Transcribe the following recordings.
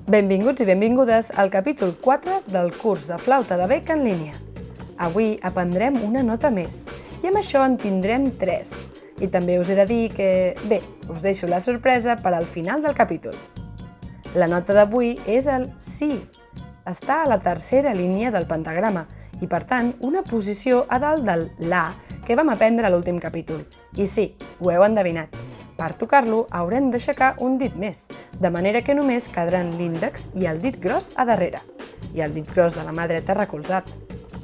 Benvinguts i benvingudes al capítol 4 del curs de flauta de bec en línia. Avui aprendrem una nota més i amb això en tindrem 3. I també us he de dir que, bé, us deixo la sorpresa per al final del capítol. La nota d'avui és el Si. Està a la tercera línia del pentagrama i, per tant, una posició a dalt del La que vam aprendre a l'últim capítol. I sí, ho heu endevinat. Per tocar-lo haurem d'aixecar un dit més, de manera que només quedaran l'índex i el dit gros a darrere, i el dit gros de la mà dreta recolzat.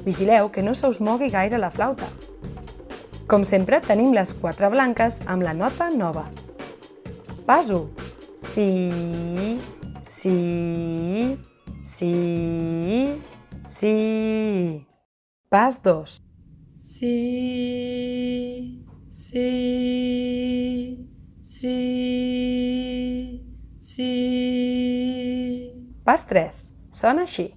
Vigileu que no se us mogui gaire la flauta. Com sempre, tenim les 4 blanques amb la nota nova. Pas 1. Si, si, si, si. Pas 2. Si, si, si, si. Pas 3. Sona així.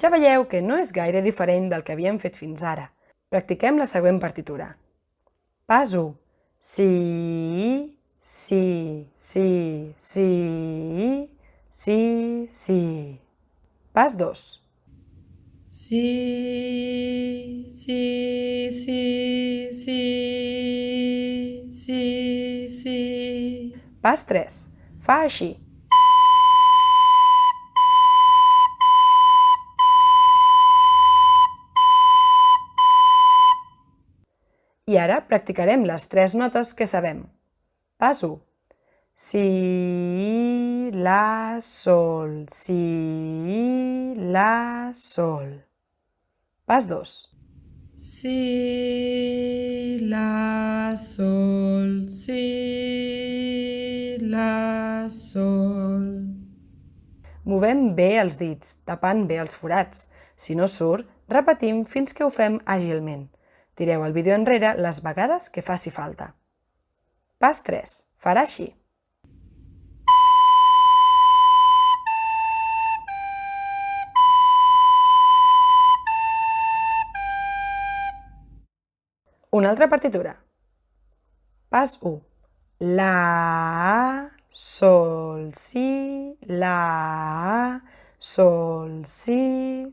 Ja veieu que no és gaire diferent del que havíem fet fins ara. Practiquem la següent partitura. Pas 1. Si, si, si, si, si, si. Pas 2. Si, si, si, si, si, si. Pas 3. Fa així. I ara practicarem les 3 notes que sabem. Pas 1. Si, la, sol, si, la, sol. Pas 2. Si, la, sol, si, la, sol. Movem bé els dits, tapant bé els forats. Si no surt, repetim fins que ho fem àgilment. Tireu el vídeo enrere les vegades que faci falta. Pas 3. Farà així. Una altra partitura. Pas 1. La, sol, si, la, sol, si.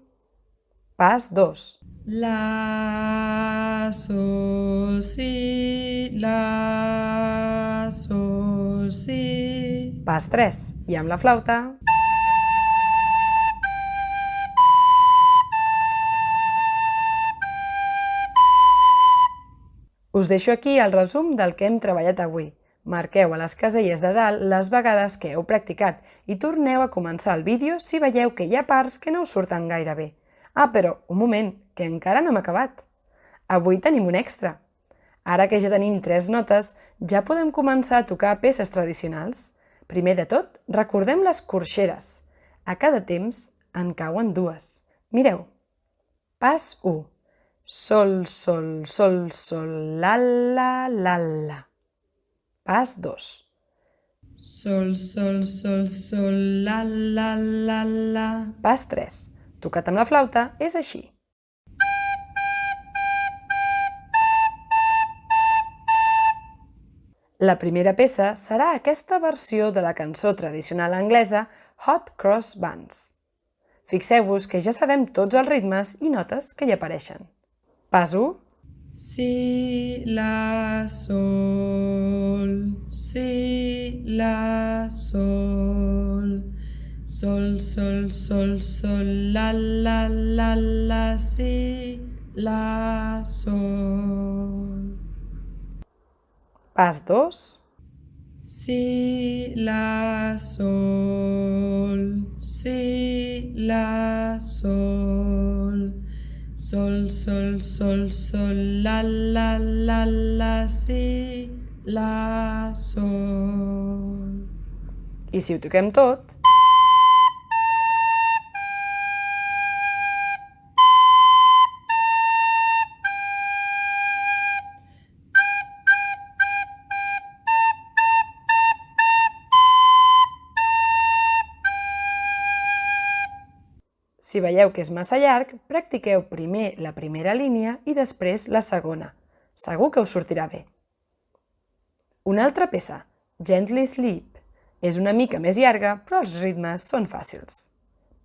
Pas 2. La, sol, si, la, sol, si. Pas 3. I amb la flauta. Us deixo aquí el resum del que hem treballat avui. Marqueu a les caselles de dalt les vegades que heu practicat i torneu a començar el vídeo si veieu que hi ha parts que no us surten gaire bé. Ah, però, un moment, que encara no hem acabat. Avui tenim un extra. Ara que ja tenim 3 notes, ja podem començar a tocar peces tradicionals. Primer de tot, recordem les corxeres. A cada temps en cauen 2. Mireu. Pas 1. Sol, sol, sol, sol, la, la, la, la. Pas 2. Sol, sol, sol, sol, la, la, la, la. Pas 3. Tocat amb la flauta és així. La primera peça serà aquesta versió de la cançó tradicional anglesa Hot Cross Buns. Fixeu-vos que ja sabem tots els ritmes i notes que hi apareixen. Pas 1. Si, la, sol, si, la, sol. Sol, sol, sol, sol, la, la, la, la, si, la, sol. Pas 2. Si, la, sol, si, la, sol. Sol, sol, sol, sol, la, la, la, la, si, la, sol. I si ho toquem tot... Si veieu que és massa llarg, practiqueu primer la primera línia i després la segona. Segur que us sortirà bé. Una altra peça, Gently Sleep, és una mica més llarga, però els ritmes són fàcils.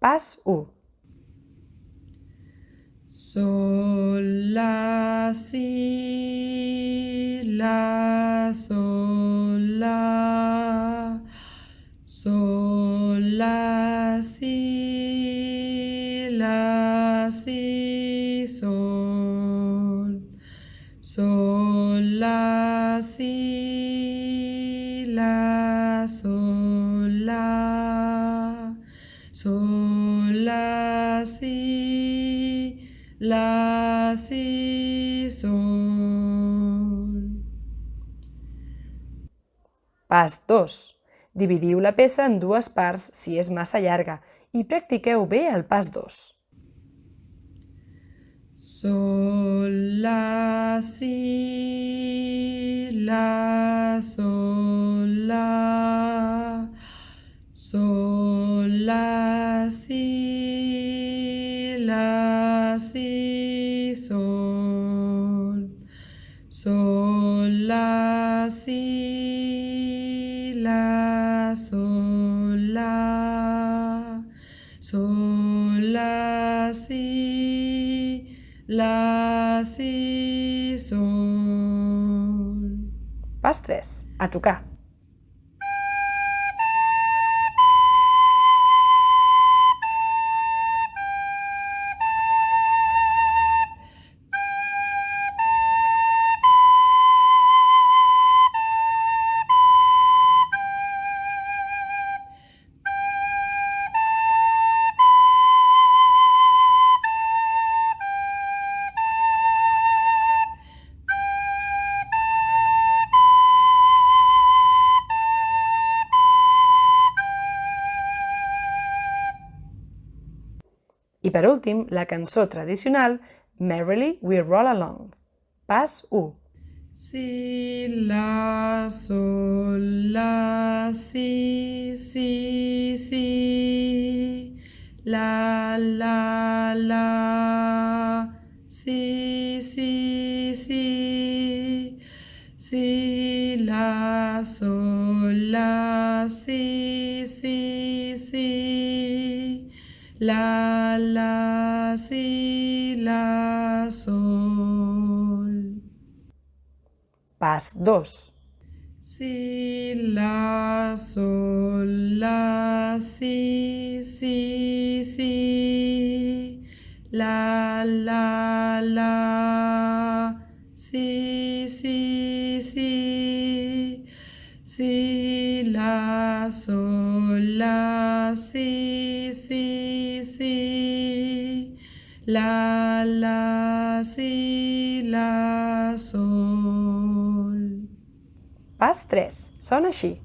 Pas 1. Sol, la, si, la, sol, la. Sol, la, si, sol. Sol, la, si, sol, la. Sol, la, si, sol. Pas 2. Dividiu la peça en dues parts si és massa llarga i practiqueu bé el pas 2. Sol, la, si, sol, la. Sol, la, si, sol. Sol, la, si, sol, la. Sol, la, si, sol. Pas 3. A tocar. I per últim, la cançó tradicional Merrily We Roll Along. Pas 1. Si, la, sol, la, si, la, si, si, la, sol, la, si, la, si, la, sol. Pas 2. Si, la, sol, la, si, la, si, si, la, sol, la, si, la, si, la, sol. Pas 3. Sona així.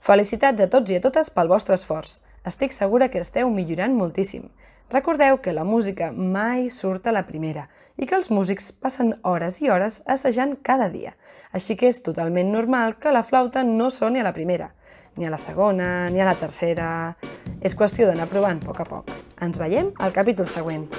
Felicitats a tots i a totes pel vostre esforç. Estic segura que esteu millorant moltíssim. Recordeu que la música mai surt a la primera i que els músics passen hores i hores assajant cada dia. Així que és totalment normal que la flauta no soni a la primera, ni a la segona, ni a la tercera. És qüestió d'anar provant a poc. Ens veiem al capítol següent.